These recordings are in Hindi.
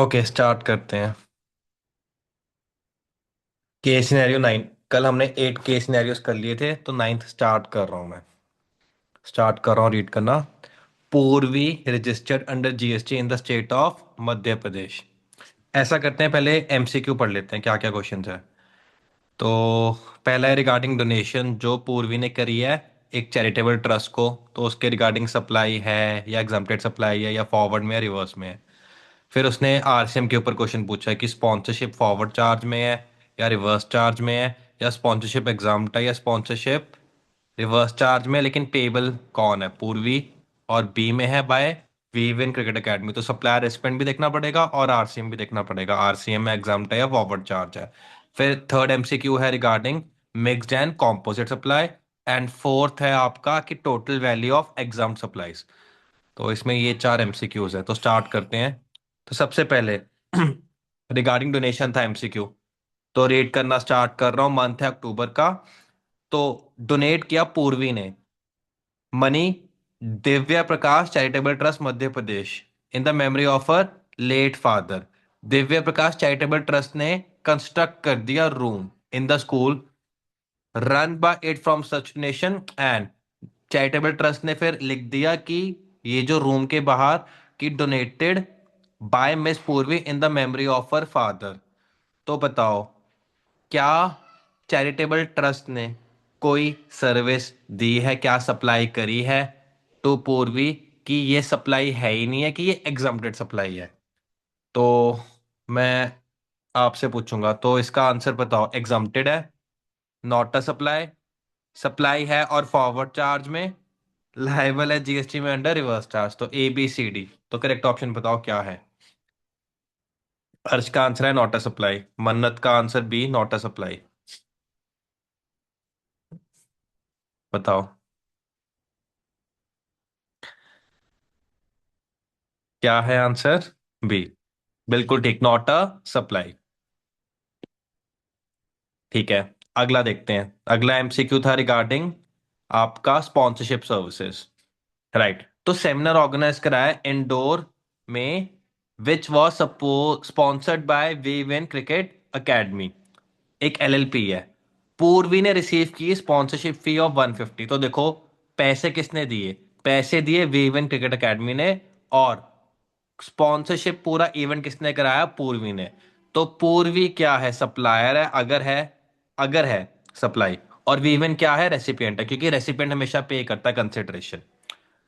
ओके, स्टार्ट करते हैं। Case scenario 9। कल हमने 8 केस सिनेरियोस कर लिए थे, तो नाइन्थ स्टार्ट कर रहा हूँ मैं। स्टार्ट कर रहा हूँ रीड करना। Purvi registered under GST in the state of Madhya Pradesh. ऐसा करते हैं, पहले एमसीक्यू पढ़ लेते हैं क्या क्या क्वेश्चंस है। तो पहला है रिगार्डिंग डोनेशन जो पूर्वी ने करी है एक चैरिटेबल ट्रस्ट को। तो उसके रिगार्डिंग सप्लाई है या एग्जाम्प्टेड सप्लाई है या फॉरवर्ड में या रिवर्स में है। फिर उसने आरसीएम के ऊपर क्वेश्चन पूछा है कि स्पॉन्सरशिप फॉरवर्ड चार्ज में है या रिवर्स चार्ज में है, या स्पॉन्सरशिप एग्जाम्प्ट है या स्पॉन्सरशिप रिवर्स चार्ज में, लेकिन पेबल कौन है, पूर्वी और बी में है बाय वीविन क्रिकेट एकेडमी। तो सप्लायर रिस्पेंड भी देखना पड़ेगा और आरसीएम भी देखना पड़ेगा, आरसीएम में एग्जाम्प्ट है या फॉरवर्ड चार्ज है। फिर थर्ड एमसीक्यू है regarding mixed and composite supply. And fourth है आपका कि total value of exam supplies. तो इसमें ये चार एमसीक्यूज है, तो स्टार्ट करते हैं। तो सबसे पहले रिगार्डिंग डोनेशन था एमसीक्यू। तो रीड करना स्टार्ट कर रहा हूँ। मंथ है अक्टूबर का। तो डोनेट किया पूर्वी ने money Divya Prakash charitable trust Madhya Pradesh in the memory of a late father. Divya Prakash charitable trust ने कंस्ट्रक्ट कर दिया room in the school run by it from such nation. And charitable trust ने फिर लिख दिया कि ये जो रूम के बाहर कि डोनेटेड बाय मिस पूर्वी इन the memory of her father. तो बताओ, क्या चैरिटेबल ट्रस्ट ने कोई सर्विस दी है, क्या सप्लाई करी है टू पूर्वी, कि ये सप्लाई है ही नहीं है, कि ये एग्जम्प्टेड सप्लाई है। तो मैं आपसे पूछूंगा, तो इसका आंसर बताओ। एग्जम्प्टेड है, नॉट अ सप्लाई, सप्लाई है और फॉरवर्ड चार्ज में, लाइबल है जीएसटी में अंडर रिवर्स चार्ज। तो ए बी सी डी। तो करेक्ट ऑप्शन बताओ क्या है। हर्ष का आंसर है नॉट अ सप्लाई, मन्नत का answer be not a supply. बताओ क्या है आंसर। बी, बिल्कुल ठीक, नॉट अ सप्लाई। ठीक है, अगला देखते हैं। अगला एमसीक्यू था रिगार्डिंग आपका स्पॉन्सरशिप सर्विसेज। राइट, तो सेमिनार ऑर्गेनाइज कराया इंडोर में विच वॉज सपो sponsored by women cricket academy. एक एलएलपी है। पूर्वी ने रिसीव की स्पॉन्सरशिप फी ऑफ 150। तो देखो, पैसे किसने दिए, पैसे दिए वीवन क्रिकेट एकेडमी ने। और स्पॉन्सरशिप पूरा इवेंट किसने कराया, पूर्वी ने। तो पूर्वी क्या है, सप्लायर है, अगर है सप्लाई। और वीवन क्या है, रेसिपिएंट है, क्योंकि रेसिपिएंट हमेशा पे करता है कंसिडरेशन।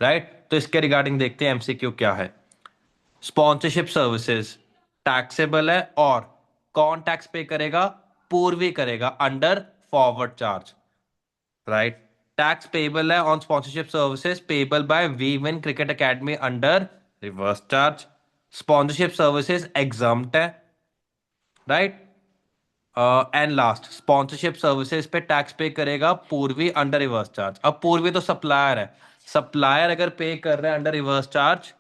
राइट, तो इसके रिगार्डिंग देखते हैं एमसीक्यू क्या है। स्पॉन्सरशिप सर्विसेज टैक्सेबल है, और कौन टैक्स पे करेगा, पूर्वी करेगा under forward charge. Right, tax payable है on sponsorship services payable by women cricket academy under reverse charge. Sponsorship services exempt है। Right, and last sponsorship services पे टैक्स पे करेगा पूर्वी अंडर रिवर्स चार्ज। अब पूर्वी तो सप्लायर है, सप्लायर अगर पे कर रहा है अंडर रिवर्स चार्ज,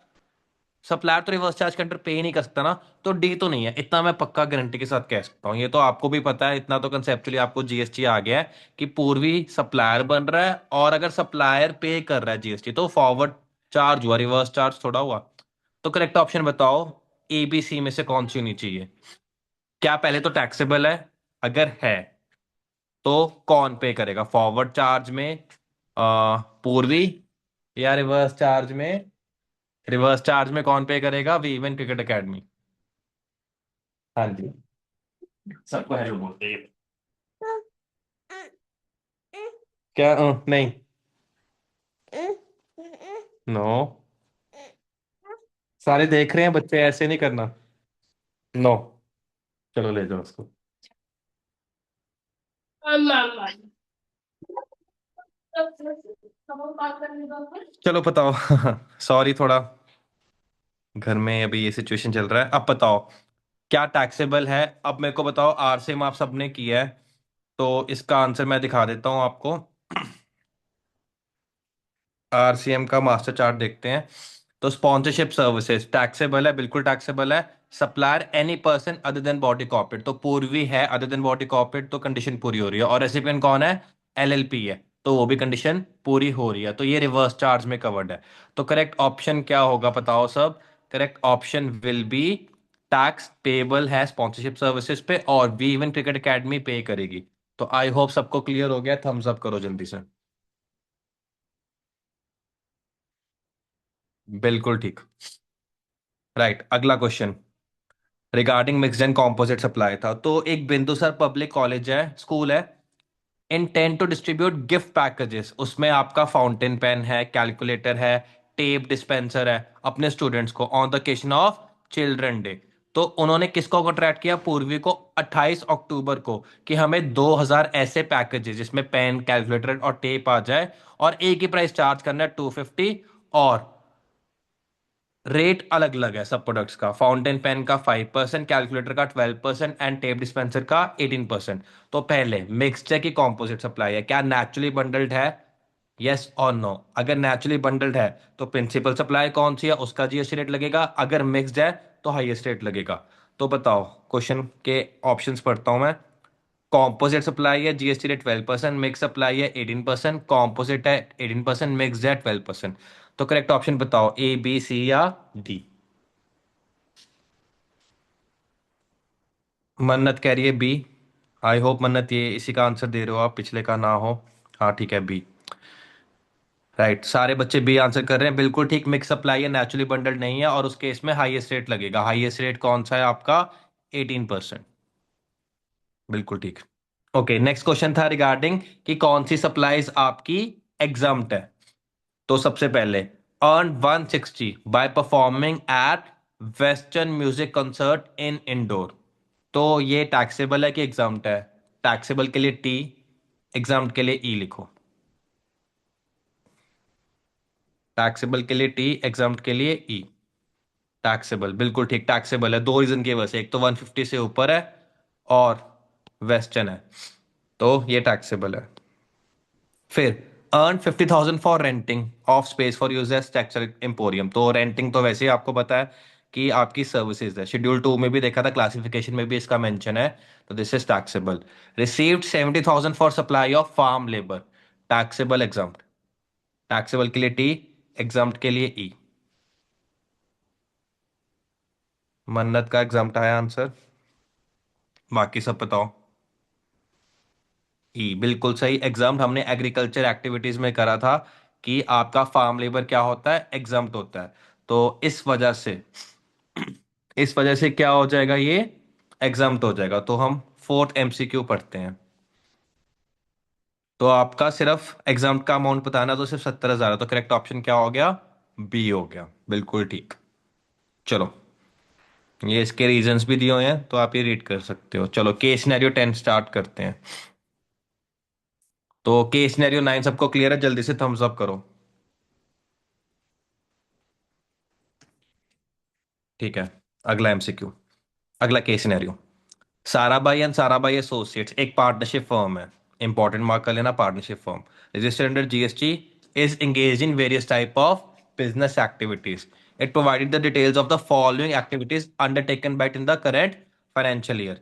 सप्लायर तो रिवर्स चार्ज के अंडर पे ही नहीं कर सकता ना। तो डी तो नहीं है, इतना मैं पक्का गारंटी के साथ कह सकता हूँ। ये तो आपको भी पता है, इतना तो कंसेप्चुअली आपको जीएसटी आ गया है कि पूर्वी सप्लायर बन रहा है, और अगर सप्लायर पे कर रहा है जीएसटी तो फॉरवर्ड चार्ज हुआ, रिवर्स चार्ज थोड़ा हुआ। तो करेक्ट ऑप्शन बताओ, एबीसी में से कौन सी होनी चाहिए। क्या पहले तो टैक्सेबल है, अगर है तो कौन पे करेगा, फॉरवर्ड चार्ज में पूर्वी, या रिवर्स चार्ज में, रिवर्स चार्ज में कौन पे करेगा, वीवन क्रिकेट एकेडमी। हाँ जी, सबको हेलो बोलते हैं। क्या नहीं, नो, सारे देख रहे हैं बच्चे, ऐसे नहीं करना। नो, चलो ले जाओ उसको। चलो बताओ। सॉरी, थोड़ा घर में अभी ये सिचुएशन चल रहा है। अब बताओ क्या टैक्सेबल है। अब मेरे को बताओ, आरसीएम आप सबने किया है, तो इसका आंसर मैं दिखा देता हूँ आपको। आरसीएम का मास्टर चार्ट देखते हैं। तो स्पॉन्सरशिप सर्विसेज टैक्सेबल है, बिल्कुल टैक्सेबल है। Supplier any person other than body corporate, तो पूर्वी है अदर देन बॉडी कॉर्पोरेट, तो कंडीशन पूरी हो रही है। और रेसिपिएंट कौन है, एलएलपी है, तो वो भी कंडीशन पूरी हो रही है। तो ये रिवर्स चार्ज में कवर्ड है। तो करेक्ट ऑप्शन क्या होगा बताओ सब। Correct option will be tax payable है स्पॉन्सरशिप सर्विसेज पे, और वी इवन क्रिकेट एकेडमी पे करेगी। तो आई होप सबको क्लियर हो गया, थम्स अप करो जल्दी से। बिल्कुल ठीक। राइट, अगला question regarding mixed and composite supply था। तो एक बिंदुसर पब्लिक कॉलेज है, स्कूल है, intent to distribute gift packages, उसमें आपका फाउंटेन पेन है, कैलकुलेटर है, टेप डिस्पेंसर है, अपने स्टूडेंट्स को on the occasion of children day. तो उन्होंने किसको कॉन्ट्रैक्ट किया? पूर्वी को, 28 अक्टूबर को, कि हमें 2000 ऐसे पैकेजेस जिसमें पेन, कैलकुलेटर और टेप आ जाए, और एक ही प्राइस चार्ज करना है, 250। और रेट अलग अलग है सब प्रोडक्ट्स का, फाउंटेन पेन का 5%, कैलकुलेटर का 12% एंड टेप डिस्पेंसर का 18%। तो पहले मिक्सचर की कॉम्पोजिट सप्लाई है, क्या नेचुरली बंडल्ड है? यस और नो। अगर नेचुरली बंडल्ड है तो प्रिंसिपल सप्लाई कौन सी है, उसका जीएसटी रेट लगेगा। अगर मिक्स्ड है तो हाईएस्ट रेट लगेगा। तो बताओ, क्वेश्चन के ऑप्शंस पढ़ता हूं मैं। कॉम्पोजिट सप्लाई है, जीएसटी रेट 12%, मिक्स सप्लाई है 18%, कॉम्पोजिट है 18%, मिक्स है 12%। तो करेक्ट ऑप्शन बताओ, ए बी सी या डी? मन्नत कह रही है बी। आई होप मन्नत ये इसी का आंसर दे रहे हो आप, पिछले का ना हो। हाँ ठीक है, बी। राइट, सारे बच्चे बी आंसर कर रहे हैं, बिल्कुल ठीक। मिक्स सप्लाई है, नेचुरली बंडल्ड नहीं है, और उस केस में हाईएस्ट रेट लगेगा। हाईएस्ट रेट कौन सा है आपका? 18%। बिल्कुल ठीक। ओके, नेक्स्ट क्वेश्चन था रिगार्डिंग कि कौन सी सप्लाईज आपकी एग्जाम्प्ट है। तो सबसे पहले, earn 160 by performing at western music concert in indoor. तो ये टैक्सेबल है कि एग्जाम्प्ट है? टैक्सेबल के लिए टी, एग्जाम्प्ट के लिए ई लिखो। टैक्सेबल के लिए टी, एग्जाम्प्ट के लिए ई। टैक्सेबल, बिल्कुल ठीक, टैक्सेबल है। दो रीजन की वजह से, एक तो 150 से ऊपर है, और वेस्टर्न है, तो ये टैक्सेबल है। फिर earn 50,000 for renting of space for use as textile emporium. तो रेंटिंग तो वैसे ही आपको पता है कि आपकी सर्विसेज है, शेड्यूल 2 में भी देखा था, क्लासिफिकेशन में भी इसका मेंशन है। तो this is taxable. Received 70,000 for supply of farm labour. Taxable, exempt? Taxable के लिए टी, एग्जाम्प्ट के लिए ई। मन्नत का एग्जाम्प्ट आया आंसर, बाकी सब बताओ। ई बिल्कुल सही। एग्जाम्प्ट हमने एग्रीकल्चर एक्टिविटीज में करा था कि आपका फार्म लेबर क्या होता है? एग्जाम्प्ट होता है। तो इस वजह से क्या हो जाएगा ये? एग्जाम्प्ट हो जाएगा। तो हम फोर्थ एमसीक्यू पढ़ते हैं। तो आपका सिर्फ एग्जाम्प्ट का अमाउंट बताना, तो सिर्फ 70,000 है। तो करेक्ट ऑप्शन क्या हो गया? बी हो गया, बिल्कुल ठीक। चलो, ये इसके रीजंस भी दिए हुए हैं, तो आप ये रीड कर सकते हो। चलो, केस सिनेरियो 10 स्टार्ट करते हैं। तो केस सिनेरियो 9 सबको क्लियर है? जल्दी से थम्स अप करो। ठीक है, अगला एमसीक्यू, अगला case scenario. Sarabhai and Sarabhai associates एक पार्टनरशिप फर्म है। इंपॉर्टेंट मार्क कर लेना, partnership firm, registered under GST, is engaged in various type of business activities. It provided the details of the following activities undertaken by it in the current financial year.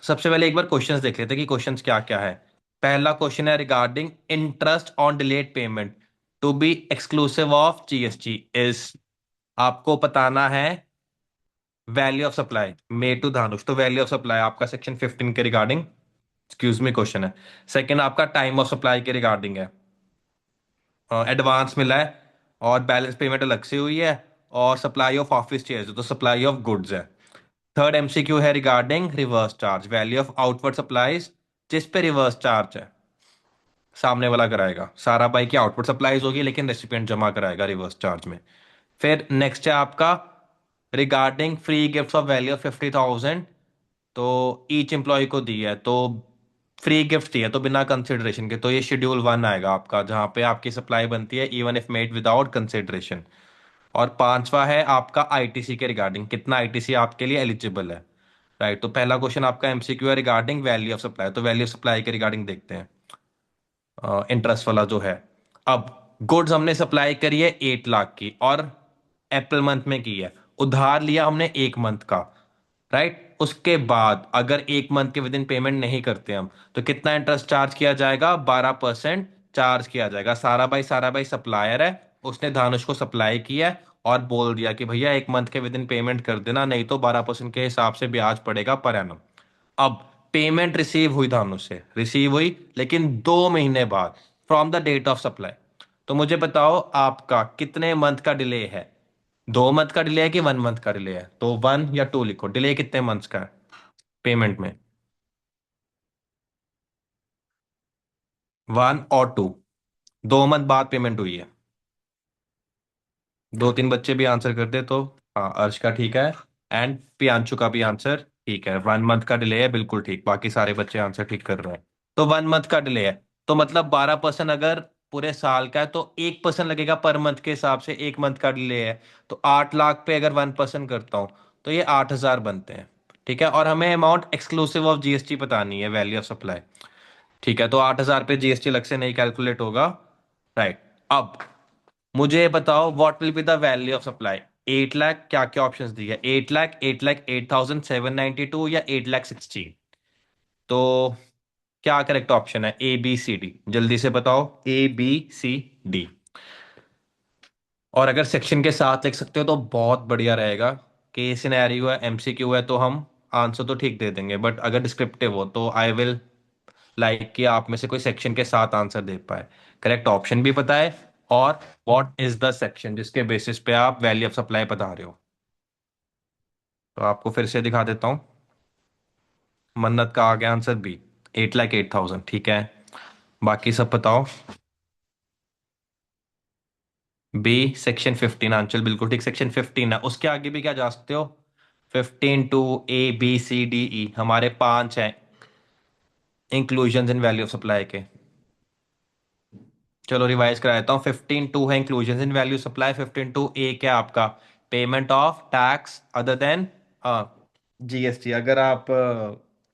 सबसे पहले एक बार क्वेश्चंस देख लेते हैं कि क्वेश्चंस क्या क्या है। पहला क्वेश्चन है regarding interest on delayed payment to be exclusive of GST is, आपको बताना है value of supply. May to Dhanush, तो वैल्यू ऑफ सप्लाई आपका सेक्शन 15 के रिगार्डिंग, एक्सक्यूज मी, क्वेश्चन है। सेकंड आपका टाइम ऑफ सप्लाई के रिगार्डिंग है, एडवांस मिला है और बैलेंस पेमेंट अलग से हुई है, और सप्लाई ऑफ ऑफिस चेयर्स तो सप्लाई ऑफ गुड्स है। थर्ड एमसीक्यू है regarding reverse charge, value of outward supplies जिस पे रिवर्स चार्ज है, सामने वाला कराएगा। सारा बाई की आउटपुट सप्लाईज होगी, लेकिन रेसिपिएंट जमा कराएगा रिवर्स चार्ज में। फिर नेक्स्ट है आपका regarding free gift of value of 50,000, तो ईच एम्प्लॉय को दी है, तो फ्री गिफ्ट दी है तो बिना कंसिडरेशन के, तो ये शेड्यूल 1 आएगा आपका, जहाँ पे आपकी सप्लाई बनती है even if made without consideration. और पांचवा है आपका आईटीसी के रिगार्डिंग, कितना आईटीसी आपके लिए एलिजिबल है। राइट, तो पहला क्वेश्चन आपका एमसीक्यू है रिगार्डिंग वैल्यू ऑफ सप्लाई, तो वैल्यू ऑफ सप्लाई के रिगार्डिंग देखते हैं, इंटरेस्ट वाला जो है। अब गुड्स हमने सप्लाई करी है 8 लाख की, और अप्रैल मंथ में की है, उधार लिया हमने 1 मंथ का। राइट, उसके बाद अगर 1 मंथ के विद इन पेमेंट नहीं करते हम, तो कितना इंटरेस्ट चार्ज किया जाएगा? 12% चार्ज किया जाएगा। सारा भाई सप्लायर है, उसने धानुष को सप्लाई किया है, और बोल दिया कि भैया एक मंथ के विद इन पेमेंट कर देना, नहीं तो 12% के हिसाब से ब्याज पड़ेगा पर एनम। अब पेमेंट रिसीव हुई धानु से, रिसीव हुई लेकिन 2 महीने बाद, from the date of supply. तो मुझे बताओ आपका कितने मंथ का डिले है? 2 मंथ का डिले है कि 1 मंथ का डिले है? तो 1 या 2 लिखो, डिले कितने मंथ्स का है पेमेंट में? 1 और 2, 2 मंथ बाद पेमेंट हुई है। 2-3 बच्चे भी आंसर कर दे तो। हाँ, अर्श का ठीक है, एंड पियांशु का भी आंसर ठीक है। 1 मंथ का डिले है, बिल्कुल ठीक, बाकी सारे बच्चे आंसर ठीक कर रहे हैं। तो 1 मंथ का डिले है, तो मतलब 12% अगर पूरे साल का है तो 1% लगेगा पर मंथ के हिसाब से, 1 मंथ का डिले है। तो 8 लाख पे अगर 1% करता हूँ तो ये 8,000 बनते हैं। ठीक है, और हमें अमाउंट एक्सक्लूसिव ऑफ जीएसटी बतानी है, वैल्यू ऑफ सप्लाई। ठीक है, तो 8,000 पे जीएसटी अलग से नहीं कैलकुलेट होगा। राइट। अब मुझे बताओ what will be the value of supply. 8 lakh, क्या क्या ऑप्शंस दिए है? 8 लाख, 8 लाख 8,792 या 8 लाख 16? तो क्या करेक्ट ऑप्शन है? ए बी सी डी, जल्दी से बताओ, ए बी सी डी। और अगर सेक्शन के साथ लिख सकते हो तो बहुत बढ़िया रहेगा। कि सिनेरियो है, एमसीक्यू है, तो हम आंसर तो ठीक दे देंगे, बट अगर डिस्क्रिप्टिव हो तो आई विल लाइक कि आप में से कोई सेक्शन के साथ आंसर दे पाए, करेक्ट ऑप्शन भी पता है, और व्हाट इज द सेक्शन जिसके बेसिस पे आप वैल्यू ऑफ सप्लाई बता रहे हो। तो आपको फिर से दिखा देता हूँ। मन्नत का आ गया आंसर बी, 8 लाख 8,000, ठीक है। बाकी सब बताओ। बी सेक्शन 15, आंचल बिल्कुल ठीक, सेक्शन 15 है, उसके आगे भी क्या जा सकते हो? 15 two A B C D E, हमारे 5 हैं inclusion in value of supply के। चलो रिवाइज करा देता हूँ। 15 टू है inclusion in value supply. 15 two A क्या आपका? Payment of tax other than GST. अगर आप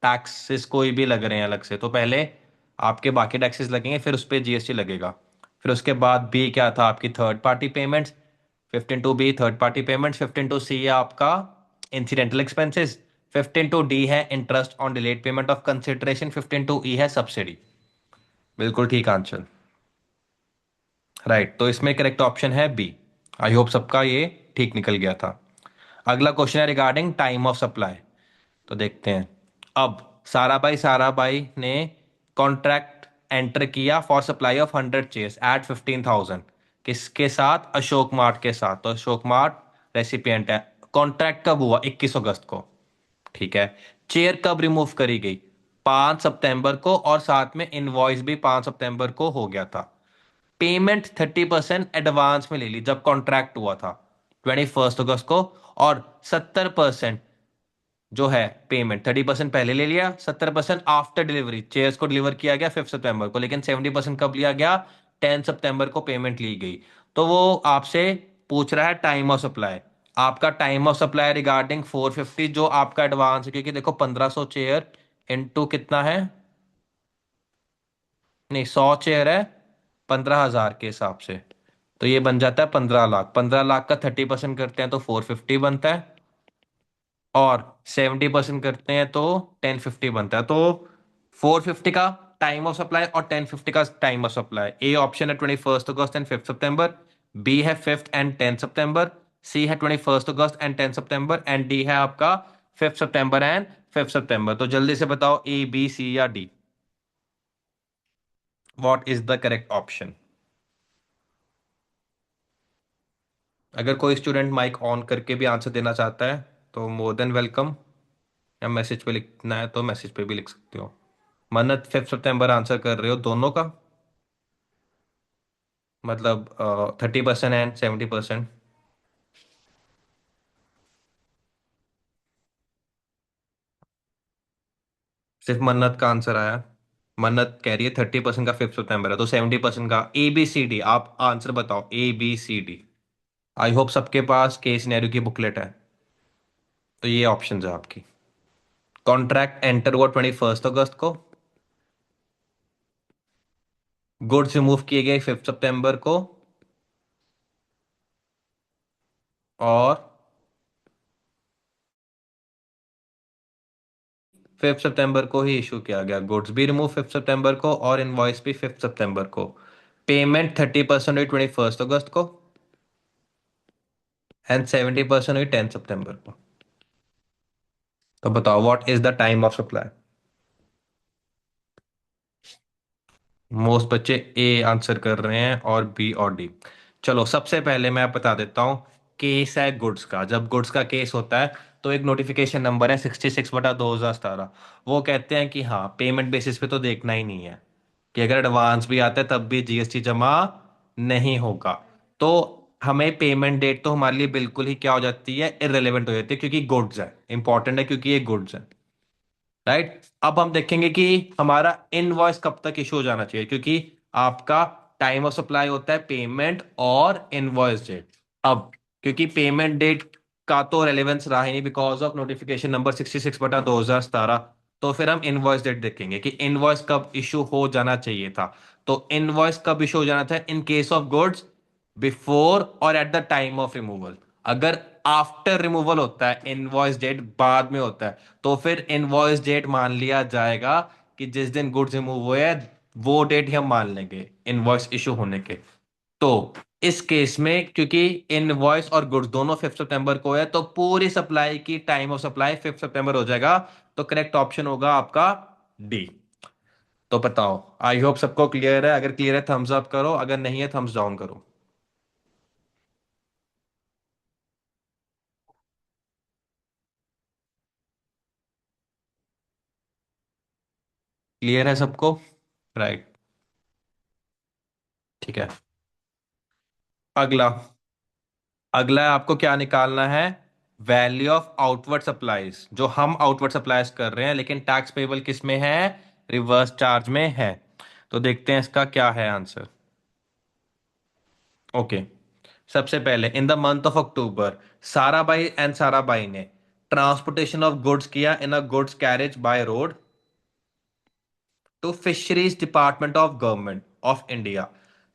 टैक्सेस कोई भी लग रहे हैं अलग से, तो पहले आपके बाकी टैक्सेस लगेंगे, फिर उस पर जीएसटी लगेगा। फिर उसके बाद बी क्या था? आपकी third party payments. 15 two B third party payments. 15 two C है आपका इंसिडेंटल एक्सपेंसेस। 15 टू डी है interest on delayed payment of consideration. 15 two E है सब्सिडी। बिल्कुल ठीक आंसर। राइट, तो इसमें करेक्ट ऑप्शन है बी। आई होप सबका ये ठीक निकल गया था। अगला क्वेश्चन है रिगार्डिंग टाइम ऑफ सप्लाई। तो देखते हैं। अब साराभाई ने कॉन्ट्रैक्ट एंटर किया for supply of 100 chairs at 15,000। किसके साथ? अशोक मार्ट के साथ। तो अशोक मार्ट रेसिपिएंट है। कॉन्ट्रैक्ट कब हुआ? 21 अगस्त को। ठीक है। चेयर कब रिमूव करी गई? 5 सितंबर को, और साथ में इनवॉइस भी 5 सितंबर को हो गया था। पेमेंट 30% एडवांस में ले ली जब कॉन्ट्रैक्ट हुआ था 21 अगस्त को, और 70% जो है पेमेंट, 30% पहले ले लिया, 70% आफ्टर डिलीवरी। चेयर्स को डिलीवर किया गया 5 सितंबर को, लेकिन 70% कब लिया गया? 10 सितंबर को पेमेंट ली गई। तो वो आपसे पूछ रहा है टाइम ऑफ सप्लाई। आपका टाइम ऑफ सप्लाई रिगार्डिंग 450 जो आपका एडवांस है, क्योंकि देखो 1500 चेयर इनटू कितना है, नहीं 100 चेयर है 15,000 के हिसाब से, तो ये बन जाता है 15 लाख। 15 लाख का 30% करते हैं तो 450 बनता है, और 70% करते हैं तो 1050 बनता है। तो 450 का टाइम ऑफ सप्लाई और 1050 का time of supply. A option है 21 अगस्त एंड 5 सितंबर। बी है 5th एंड 10 सितंबर। सी है 21 अगस्त एंड 10 सितंबर, एंड डी है आपका 5 सितंबर एंड 5 सितंबर। तो जल्दी से बताओ ए बी सी या D, what is the correct option? अगर कोई स्टूडेंट माइक ऑन करके भी आंसर देना चाहता है तो मोर देन वेलकम, या मैसेज पे लिखना है तो मैसेज पे भी लिख सकते हो। मन्नत 5 सितंबर आंसर कर रहे हो दोनों का? मतलब 30% एंड 70%? सिर्फ मन्नत का आंसर आया। मन्नत कह रही है 30% का 5 सितंबर है, तो 70% का ए बी सी डी। आप आंसर बताओ A B C D. I hope सबके पास केस सिनेरियो की बुकलेट है। तो ये ऑप्शन है आपकी। कॉन्ट्रैक्ट एंटर हुआ 21 अगस्त को। गुड्स रिमूव किए गए 5 सितंबर को। और 5 सितंबर को ही इशू किया गया। गुड्स भी रिमूव 5 सितंबर को, और इनवॉइस भी 5 सितंबर को। पेमेंट 30% हुई 21 अगस्त को। एंड 70% हुई 10 सितंबर को। तो बताओ what is the time of supply. Most बच्चे ए आंसर कर रहे हैं और बी और डी। चलो सबसे पहले मैं बता देता हूँ। केस है गुड्स का, जब गुड्स का केस होता है तो एक नोटिफिकेशन नंबर है 66/2017। वो कहते हैं कि हाँ पेमेंट बेसिस पे तो देखना ही नहीं है, कि अगर एडवांस भी आता है तब भी जीएसटी जमा नहीं होगा। तो हमें पेमेंट डेट तो हमारे लिए बिल्कुल ही क्या हो जाती है, इरेलीवेंट हो जाती है, क्योंकि गुड्स है, इंपॉर्टेंट है क्योंकि ये गुड्स है। राइट, अब हम देखेंगे कि हमारा इनवॉइस कब तक इशू हो जाना चाहिए, क्योंकि आपका टाइम ऑफ सप्लाई होता है पेमेंट और इनवॉइस डेट। अब क्योंकि पेमेंट डेट का तो रेलेवेंस रहा ही नहीं बिकॉज ऑफ नोटिफिकेशन नंबर 66/2017, तो फिर हम इनवॉइस डेट देखेंगे कि इनवॉइस कब इशू हो जाना चाहिए था। तो इनवॉइस कब इशू हो जाना था in case of goods, before और at the time of removal. अगर आफ्टर रिमूवल होता है, इनवॉइस डेट बाद में होता है, तो फिर इनवॉइस डेट मान लिया जाएगा कि जिस दिन गुड्स रिमूव हुए हैं वो डेट ही हम मान लेंगे इनवॉइस इशू होने के। तो इस केस में क्योंकि इनवॉइस और गुड्स दोनों 5 सितंबर को है, तो पूरी सप्लाई की टाइम ऑफ सप्लाई 5 सितंबर हो जाएगा। तो करेक्ट ऑप्शन होगा आपका डी। तो बताओ, आई होप सबको क्लियर है। अगर क्लियर है थम्स अप करो, अगर नहीं है थम्स डाउन करो। क्लियर है सबको। राइट। ठीक है। अगला, अगला आपको क्या निकालना है, वैल्यू ऑफ आउटवर्ड सप्लाईज, जो हम आउटवर्ड सप्लाईज कर रहे हैं लेकिन टैक्स पेबल किस में है, रिवर्स चार्ज में है। तो देखते हैं इसका क्या है आंसर। ओके, सबसे पहले in the month of October Sarabhai and Sarabhai ने ट्रांसपोर्टेशन ऑफ गुड्स किया in a goods carriage by road to fisheries department of government of India,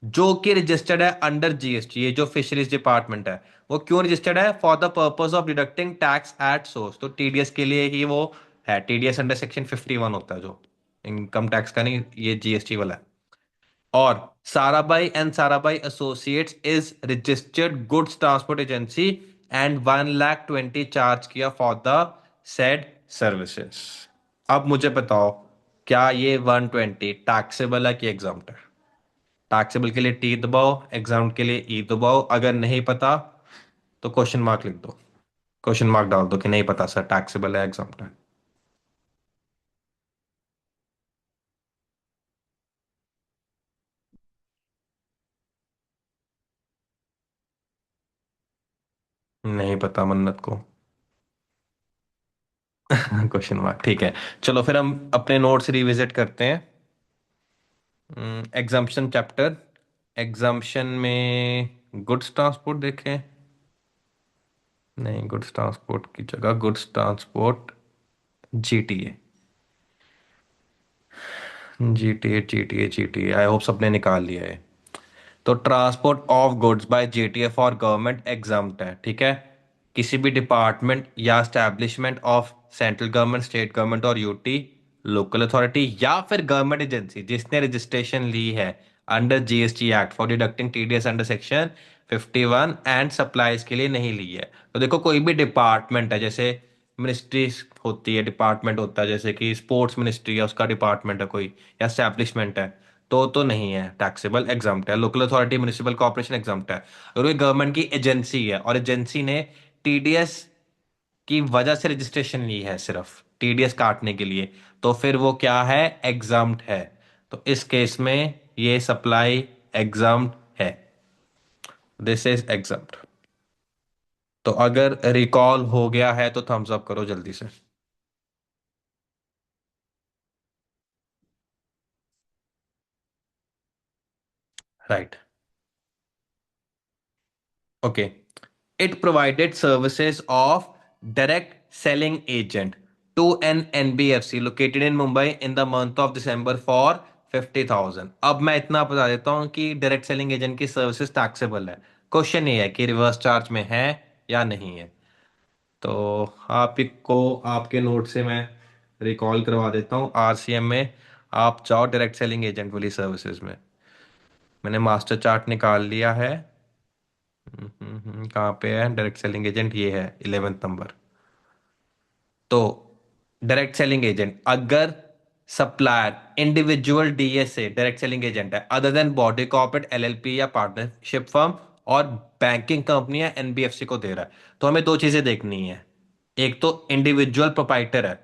जो कि रजिस्टर्ड है अंडर जीएसटी। ये जो फिशरीज डिपार्टमेंट है वो क्यों रजिस्टर्ड है, for the purpose of deducting tax at source. तो टीडीएस के लिए ही वो है, टीडीएस अंडर सेक्शन 51 होता है जो, इनकम टैक्स का नहीं, ये जीएसटी वाला है। और Sarabhai and Sarabhai associates is registered goods transport agency and 1,20,000 charge किया फॉर द सेड सर्विसेज। अब मुझे बताओ, क्या ये 120 टैक्सेबल है कि एग्जाम्प्ट है। टैक्सेबल के लिए टी दबाओ, एग्जाम्प्ट के लिए ई दबाओ। अगर नहीं पता तो क्वेश्चन मार्क लिख दो, क्वेश्चन मार्क डाल दो कि नहीं पता सर टैक्सेबल है एग्जाम्प्ट है। नहीं पता मन्नत को। क्वेश्चन मार्क, ठीक है। चलो फिर हम अपने नोट्स रिविजिट करते हैं। एग्जाम्पशन चैप्टर, एग्जाम्पशन में गुड्स ट्रांसपोर्ट देखें। नहीं, गुड्स ट्रांसपोर्ट की जगह goods transport GTA, GTA GTA GTA, I hope सबने निकाल लिया है। तो transport of goods by GTA for government exempt है, ठीक है। किसी भी डिपार्टमेंट या establishment of central government, state government और यूटी लोकल अथॉरिटी या फिर गवर्नमेंट एजेंसी जिसने रजिस्ट्रेशन ली है under GST act for deducting TDS under section 51 and supplies के लिए नहीं ली है। तो देखो कोई भी डिपार्टमेंट है, जैसे मिनिस्ट्री होती है, डिपार्टमेंट होता है, जैसे कि स्पोर्ट्स मिनिस्ट्री है उसका डिपार्टमेंट है कोई, या एस्टैब्लिशमेंट है, तो नहीं है टैक्सेबल, एग्जाम्प्ट है। Local authority municipal corporation exempt है। और ये गवर्नमेंट की एजेंसी है और एजेंसी ने टीडीएस की वजह से रजिस्ट्रेशन ली है, सिर्फ टीडीएस काटने के लिए, तो फिर वो क्या है, एग्जाम्प्ट है। तो इस केस में ये सप्लाई एग्जाम्प्ट है, दिस इज एग्जाम्प्ट। तो अगर रिकॉल हो गया है तो थम्स अप करो जल्दी से। Right. Okay, it provided services of direct selling agent to an NBFC located in Mumbai in the month of December for 50,000। अब मैं इतना बता देता हूँ कि डायरेक्ट सेलिंग एजेंट की सर्विसेज टैक्सेबल है। क्वेश्चन ये है कि रिवर्स चार्ज में है या नहीं है। तो आपको आपके नोट से मैं रिकॉल करवा देता हूँ, आरसीएम में आप जाओ डायरेक्ट सेलिंग एजेंट वाली सर्विसेज में। मैंने मास्टर चार्ट निकाल लिया है, कहाँ पे है डायरेक्ट सेलिंग एजेंट? ये है 11th नंबर। तो डायरेक्ट सेलिंग एजेंट, अगर supplier individual DSA direct selling agent है other than body corporate LLP या पार्टनरशिप फर्म और बैंकिंग कंपनी या एनबीएफसी को दे रहा है, तो हमें दो चीजें देखनी है। एक तो इंडिविजुअल प्रोपाइटर है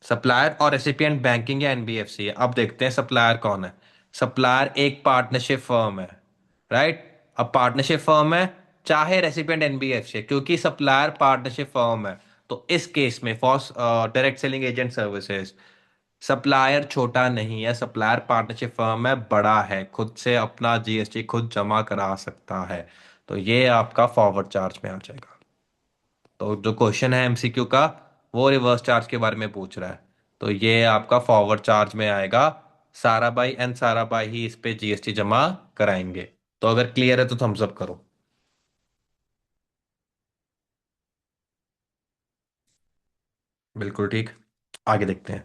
सप्लायर, और रेसिपिएंट बैंकिंग या एनबीएफसी है। अब देखते हैं सप्लायर कौन है। सप्लायर एक पार्टनरशिप फर्म है, राइट। अब पार्टनरशिप फर्म है, चाहे रेसिपिएंट एनबीएफसी है, क्योंकि सप्लायर पार्टनरशिप फर्म है, तो इस केस में for direct selling agent services supplier छोटा नहीं है, सप्लायर पार्टनरशिप फर्म है, बड़ा है, खुद से अपना जीएसटी खुद जमा करा सकता है। तो ये आपका फॉरवर्ड चार्ज में आ जाएगा। तो जो क्वेश्चन है एमसीक्यू का, वो रिवर्स चार्ज के बारे में पूछ रहा है, तो ये आपका फॉरवर्ड चार्ज में आएगा। साराभाई एंड साराभाई ही इस पे जीएसटी जमा कराएंगे। तो अगर क्लियर है तो थम्स अप करो। बिल्कुल ठीक। आगे देखते हैं।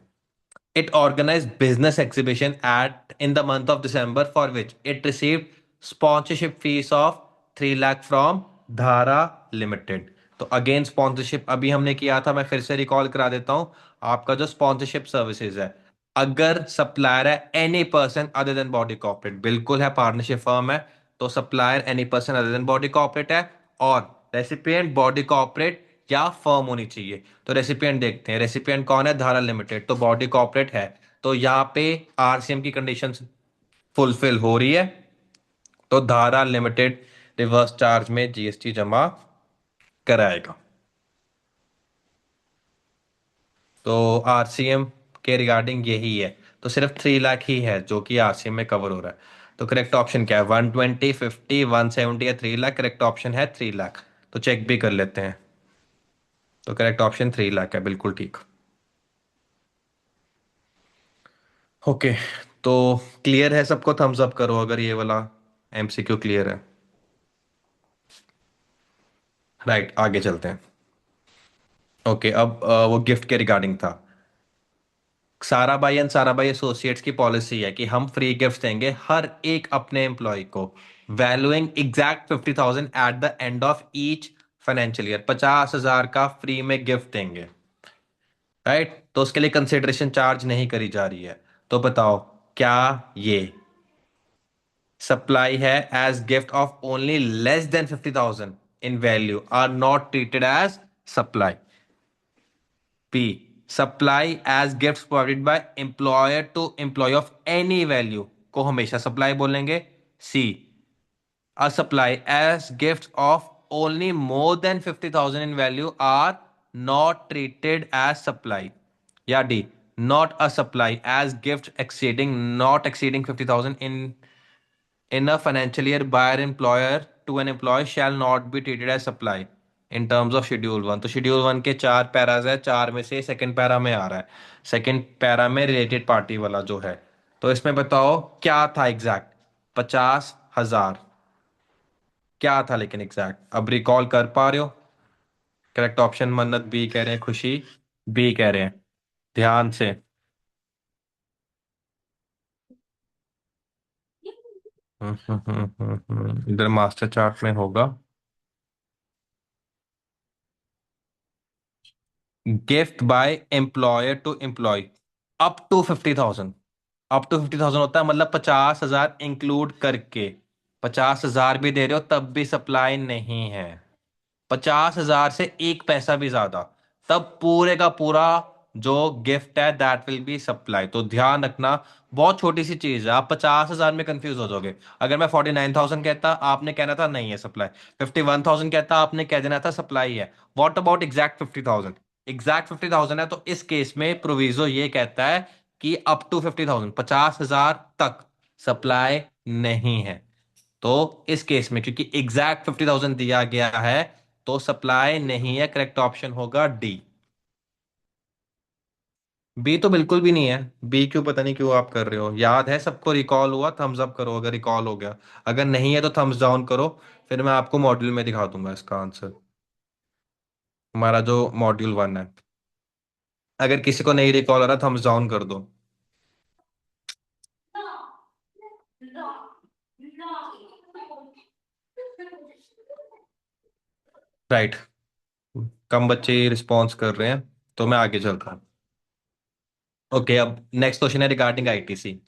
It organized business exhibition at in the month of December for which it received sponsorship fees of 3 lakh from धारा लिमिटेड। तो अगेन स्पॉन्सरशिप अभी हमने किया था, मैं फिर से रिकॉल करा देता हूं। आपका जो स्पॉन्सरशिप सर्विसेज है, अगर सप्लायर है any person other than body corporate, बिल्कुल है पार्टनरशिप फर्म है, तो supplier any person other than body corporate है, और रेसिपिएंट बॉडी कॉर्पोरेट या फर्म होनी चाहिए। तो रेसिपिएंट देखते हैं, रेसिपिएंट कौन है? धारा लिमिटेड, तो बॉडी कॉर्पोरेट है। तो यहाँ पे आरसीएम की कंडीशन फुलफिल हो रही है, तो धारा लिमिटेड रिवर्स चार्ज में जीएसटी जमा कराएगा। तो आरसीएम के रिगार्डिंग यही है। तो सिर्फ 3 लाख ही है जो कि आरसीएम में कवर हो रहा है। तो करेक्ट ऑप्शन क्या है? 120, 50, 170 या 3 लाख? करेक्ट ऑप्शन है 3 लाख। तो चेक भी कर लेते हैं। तो करेक्ट ऑप्शन 3 लाख है, बिल्कुल ठीक। ओके। तो क्लियर है सबको? थम्स अप करो अगर ये वाला एमसीक्यू क्लियर है। राइट, आगे चलते हैं। ओके, अब वो गिफ्ट के रिगार्डिंग था। साराभाई एंड साराभाई एसोसिएट्स की पॉलिसी है कि हम फ्री गिफ्ट देंगे हर एक अपने एम्प्लॉय को, valuing exact 50,000 at the end of each financial year. 50,000 का फ्री में गिफ्ट देंगे, राइट। तो उसके लिए कंसिडरेशन चार्ज नहीं करी जा रही है। तो बताओ, क्या ये सप्लाई है as gift of only less than 50,000 in value are not treated as supply? B, supply as gift provided by employer to employ of any value को हमेशा सप्लाई बोलेंगे। C, a supply as gifts of only more than 50,000 in value are not treated as supply, या D, not a supply as gift exceeding not exceeding 50,000 in a financial year by an employer to an employee shall not be treated as supply in terms of schedule one. तो शेड्यूल वन के चार पैराज है, चार में से सेकंड पैरा में आ रहा है, सेकंड पैरा में रिलेटेड पार्टी वाला जो है। तो इसमें बताओ क्या था एग्जैक्ट? 50,000 क्या था लेकिन एग्जैक्ट? अब रिकॉल कर पा रहे हो? करेक्ट ऑप्शन मन्नत बी कह रहे हैं, खुशी बी कह रहे हैं। ध्यान से। इधर मास्टर चार्ट में होगा। Gift by employer to employ up to 50,000। Up to 50,000 होता है मतलब 50,000 इंक्लूड करके। 50,000 भी दे रहे हो तब भी सप्लाई नहीं है। 50,000 से एक पैसा भी ज्यादा, तब पूरे का पूरा जो गिफ्ट है दैट विल बी सप्लाई। तो ध्यान रखना, बहुत छोटी सी चीज है, आप 50,000 में कंफ्यूज हो जाओगे। अगर मैं 49,000 कहता, आपने कहना था नहीं है सप्लाई। 51,000 कहता, आपने कह देना था सप्लाई है। What about exact 50,000? एग्जैक्ट 50,000 है, तो इस केस में प्रोविजो ये कहता है कि अप टू 50,000, 50,000 तक सप्लाई नहीं है। तो इस केस में क्योंकि एग्जैक्ट 50,000 दिया गया है, तो सप्लाई नहीं है। करेक्ट ऑप्शन होगा डी। बी तो बिल्कुल भी नहीं है। बी क्यों? पता नहीं क्यों आप कर रहे हो। याद है सबको? रिकॉल हुआ? थम्स अप करो अगर रिकॉल हो गया। अगर नहीं है तो थम्स डाउन करो, फिर मैं आपको मॉड्यूल में दिखा दूंगा इसका आंसर। हमारा जो मॉड्यूल 1 है। अगर किसी को नहीं रिकॉल आ रहा, थम्स डाउन कर दो। राइट। कम बच्चे रिस्पॉन्स कर रहे हैं, तो मैं आगे चलता हूँ। ओके, अब नेक्स्ट क्वेश्चन है regarding ITC.